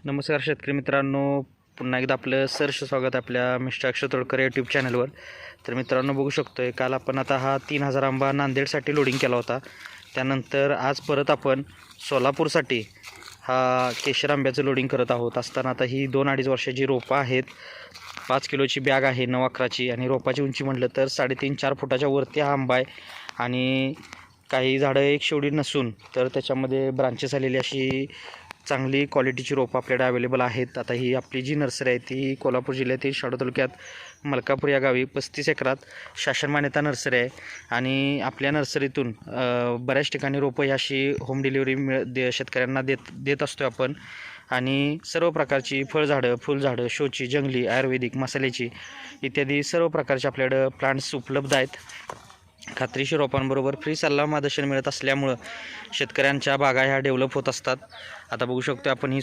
नमस्कार शेतकरी मित्रांनो, पुन्हा एकदा आपलं सहर्ष स्वागत आपल्या मिस्टर अक्षय तोडकर यूट्यूब चॅनलवर. तर मित्रांनो, बघू शकतोय काल आपण आता हा 3000 आंबा नांदेडसाठी लोडिंग केला होता. त्यानंतर आज परत आपण सोलापूरसाठी हा केशर आंब्याचं लोडिंग करत आहोत. असताना आता ही 2-2.5 वर्षाची रोपं आहेत. 5 किलोची बॅग आहे 9-11ची आणि रोपाची उंची म्हटलं तर 3.5-4 फुटाच्या वरती हा आंबा आहे. आणि काही झाडं एक शेवडी नसून तर त्याच्यामध्ये ब्रांचेस आलेली अशी चांगली क्वालिटीची रोपं आपल्याकडे अवेलेबल आहेत. आता ही आपली जी नर्सरी आहे ती कोल्हापूर जिल्ह्यातील शाडू तालुक्यात मलकापूर या गावी 35 एकरात शासन मान्यता नर्सरी आहे. आणि आपल्या नर्सरीतून बऱ्याच ठिकाणी रोपं ही अशी होम डिलिव्हरी शेतकऱ्यांना देत असतो आपण. आणि सर्व प्रकारची फळझाडं, फुलझाडं, शोची, जंगली, आयुर्वेदिक, मसाल्याची इत्यादी सर्व प्रकारचे आपल्याकडं प्लांट्स उपलब्ध आहेत. खात्रीशीर रोपांबरोबर फ्री सल्ला मार्गदर्शन मिळत असल्यामुळं शेतकऱ्यांच्या बागा ह्या डेव्हलप होत असतात. आता बघू शकतो आपण ही